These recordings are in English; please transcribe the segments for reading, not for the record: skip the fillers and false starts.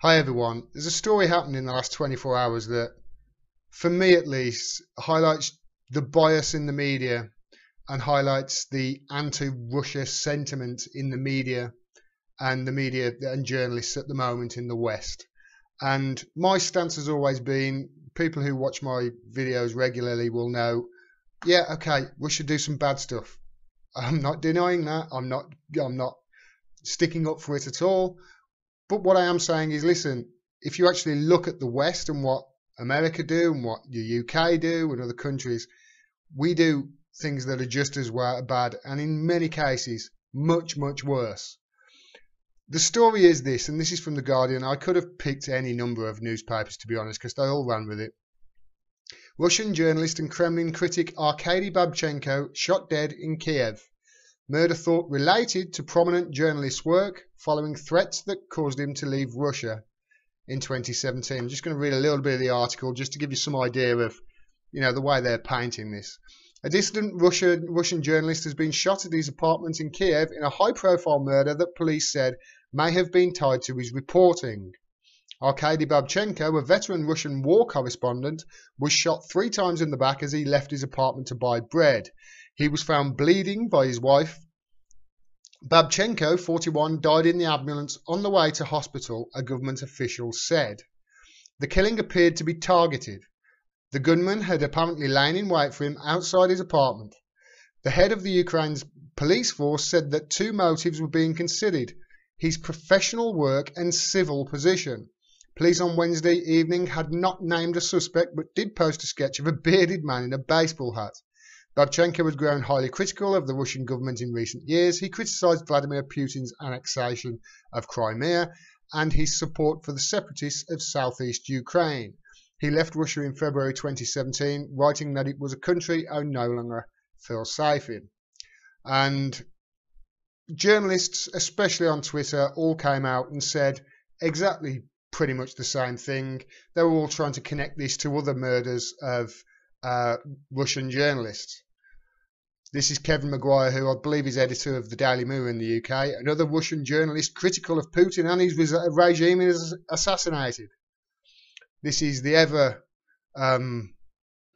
Hi everyone, there's a story happened in the last 24 hours that, for me at least, highlights the bias in the media and highlights the anti-Russia sentiment in the media and journalists at the moment in the West. And my stance has always been, people who watch my videos regularly will know, yeah, okay, Russia do some bad stuff. I'm not denying that. I'm not sticking up for it at all. But what I am saying is, listen, if you actually look at the West and what America do and what the UK do and other countries, we do things that are just as bad and in many cases much, much worse. The story is this, and this is from The Guardian. I could have picked any number of newspapers, to be honest, because they all ran with it. Russian journalist and Kremlin critic Arkady Babchenko shot dead in Kiev. Murder thought related to prominent journalist's work following threats that caused him to leave Russia in 2017. I'm just going to read a little bit of the article just to give you some idea of, the way they're painting this. A dissident Russian journalist has been shot at his apartment in Kiev in a high-profile murder that police said may have been tied to his reporting. Arkady Babchenko, a veteran Russian war correspondent, was shot 3 times in the back as he left his apartment to buy bread. He was found bleeding by his wife. Babchenko, 41, died in the ambulance on the way to hospital, a government official said. The killing appeared to be targeted. The gunman had apparently lain in wait for him outside his apartment. The head of the Ukraine's police force said that 2 motives were being considered: his professional work and civil position. Police on Wednesday evening had not named a suspect but did post a sketch of a bearded man in a baseball hat. Babchenko has grown highly critical of the Russian government in recent years. He criticised Vladimir Putin's annexation of Crimea and his support for the separatists of southeast Ukraine. He left Russia in February 2017, writing that it was a country I no longer feel safe in. And journalists, especially on Twitter, all came out and said exactly pretty much the same thing. They were all trying to connect this to other murders of Russian journalists. This is Kevin Maguire, who I believe is editor of the Daily Mirror in the UK. Another Russian journalist critical of Putin and his regime is assassinated. This is the ever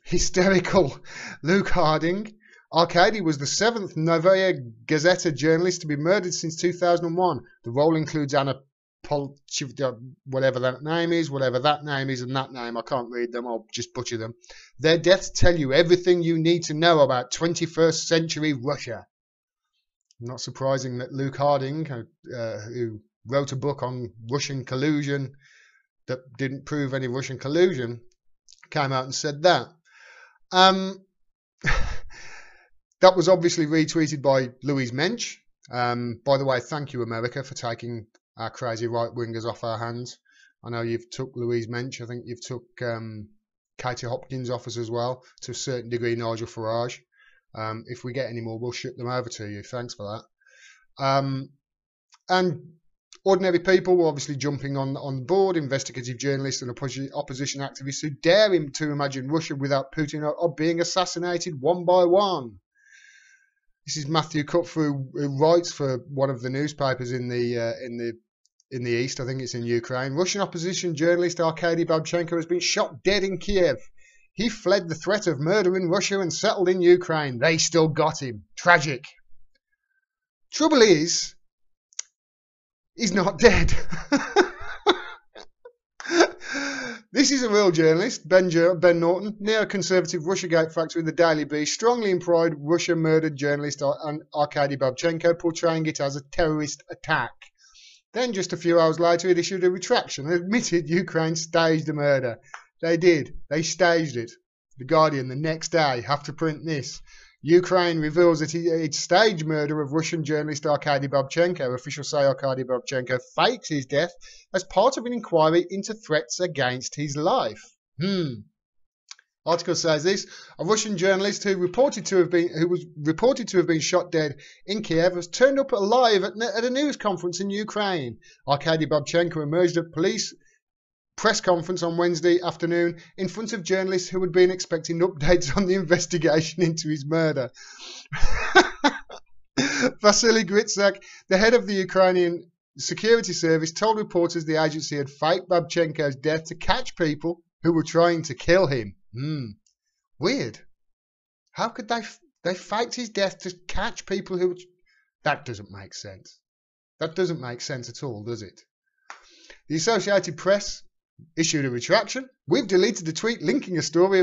hysterical Luke Harding. Arkady was the 7th Novaya Gazeta journalist to be murdered since 2001. The role includes Anna whatever that name is, and that name. I can't read them, I'll just butcher them. Their deaths tell you everything you need to know about 21st century Russia. Not surprising that Luke Harding, who wrote a book on Russian collusion that didn't prove any Russian collusion, came out and said that. That was obviously retweeted by Louise Mensch. By the way, thank you, America, for taking our crazy right-wingers off our hands. I know you've took Louise Mensch. I think you've took Katie Hopkins off us as well, to a certain degree Nigel Farage. If we get any more, we'll ship them over to you. Thanks for that. And ordinary people were obviously jumping on board, investigative journalists and opposition activists who dare him to imagine Russia without Putin are being assassinated one by one. This is Matthew Cutthrough, who writes for one of the newspapers in the East. I think it's in Ukraine. Russian opposition journalist Arkady Babchenko has been shot dead in Kiev. He fled the threat of murder in Russia and settled in Ukraine. They still got him. Tragic. Trouble is, he's not dead. This is a real journalist, Ben Norton, neoconservative Russiagate factor in the Daily Beast, strongly implied Russia murdered journalist Arkady Babchenko, portraying it as a terrorist attack. Then, just a few hours later, it issued a retraction and admitted Ukraine staged the murder. They did. They staged it. The Guardian, the next day, have to print this. Ukraine reveals that it staged murder of Russian journalist Arkady Babchenko. Officials say Arkady Babchenko faked his death as part of an inquiry into threats against his life. Article says this: a Russian journalist who was reported to have been shot dead in Kiev has turned up alive at a news conference in Ukraine. Arkady Babchenko emerged at police press conference on Wednesday afternoon in front of journalists who had been expecting updates on the investigation into his murder. Vasily Gritsak, the head of the Ukrainian security service told reporters the agency had faked Babchenko's death to catch people who were trying to kill him. Weird. How could they faked his death to catch people who... That doesn't make sense. That doesn't make sense at all, does it? The Associated Press issued a retraction. We've deleted the tweet linking a story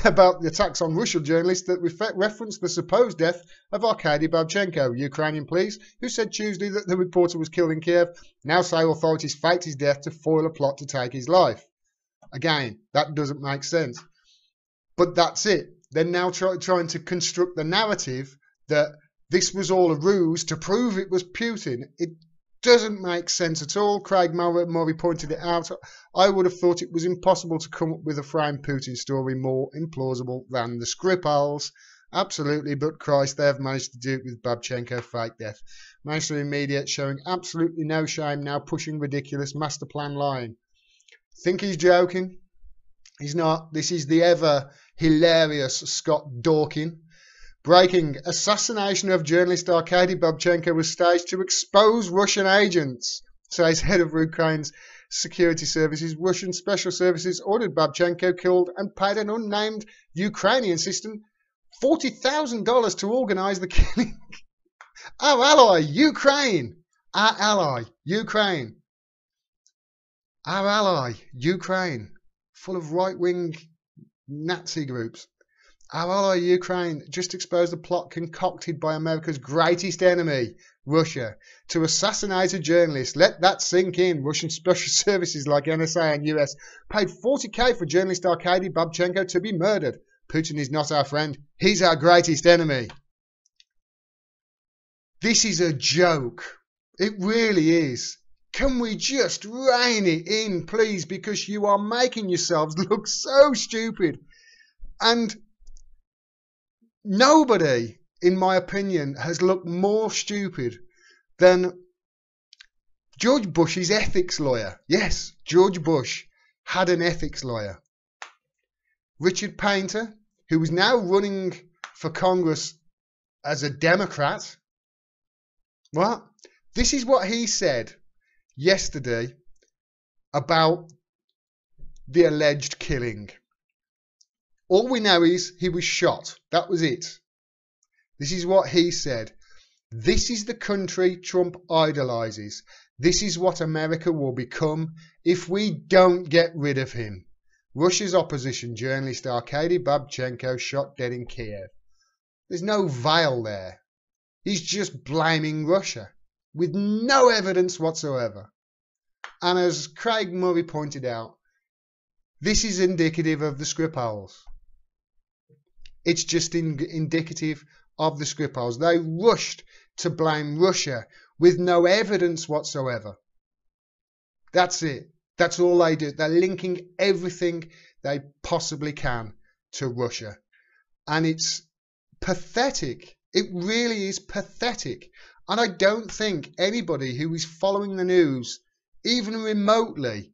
about the attacks on Russian journalists that referenced the supposed death of Arkady Babchenko, Ukrainian police, who said Tuesday that the reporter was killed in Kiev, now say authorities faked his death to foil a plot to take his life. Again, that doesn't make sense. But that's it. They're now trying to construct the narrative that this was all a ruse to prove it was Putin. It doesn't make sense at all. Craig Murray pointed it out. I would have thought it was impossible to come up with a framed Putin story more implausible than the Skripals. Absolutely, but Christ, they have managed to do it with Babchenko fake death. Mainstream media showing absolutely no shame, now pushing ridiculous master plan lying. Think he's joking? He's not. This is the ever hilarious Scott Dorkin. Breaking: assassination of journalist Arkady Babchenko was staged to expose Russian agents, says head of Ukraine's security services. Russian special services ordered Babchenko killed and paid an unnamed Ukrainian citizen $40,000 to organise the killing. Our ally, Ukraine. Our ally, Ukraine. Our ally, Ukraine. Full of right-wing Nazi groups. Our ally Ukraine just exposed a plot concocted by America's greatest enemy, Russia, to assassinate a journalist. Let that sink in. Russian special services like NSA and US paid $40,000 for journalist Arkady Babchenko to be murdered. Putin is not our friend. He's our greatest enemy. This is a joke. It really is. Can we just rein it in, please? Because you are making yourselves look so stupid. And nobody, in my opinion, has looked more stupid than George Bush's ethics lawyer. Yes, George Bush had an ethics lawyer. Richard Painter, who is now running for Congress as a Democrat. What? This is what he said yesterday about the alleged killing. All we know is he was shot. That was it. This is what he said. This is the country Trump idolizes. This is what America will become if we don't get rid of him. Russia's opposition journalist Arkady Babchenko shot dead in Kiev. There's no veil there. He's just blaming Russia with no evidence whatsoever. And as Craig Murray pointed out, this is indicative of the Skripals. It's just indicative of the Skripals. They rushed to blame Russia with no evidence whatsoever. That's it. That's all they do. They're linking everything they possibly can to Russia. And it's pathetic. It really is pathetic. And I don't think anybody who is following the news, even remotely,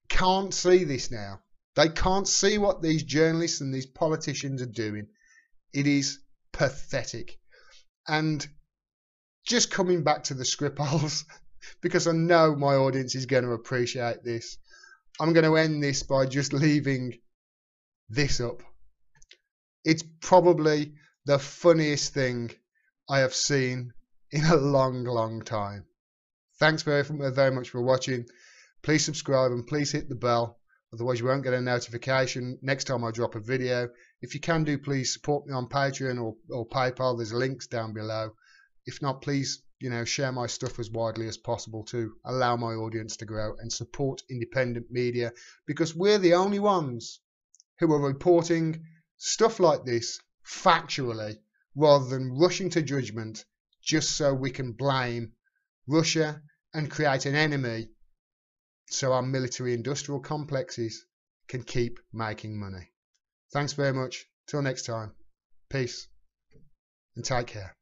can't see this now. They can't see what these journalists and these politicians are doing. It is pathetic. And just coming back to the Skripals, because I know my audience is going to appreciate this, I'm going to end this by just leaving this up. It's probably the funniest thing I have seen in a long, long time. Thanks very much for watching. Please subscribe and please hit the bell. Otherwise you won't get a notification next time I drop a video. If you can do, please support me on Patreon or PayPal. There's links down below. If not, please, share my stuff as widely as possible to allow my audience to grow and support independent media, because we're the only ones who are reporting stuff like this factually rather than rushing to judgment just so we can blame Russia and create an enemy so our military-industrial complexes can keep making money. Thanks very much. Till next time. Peace and take care.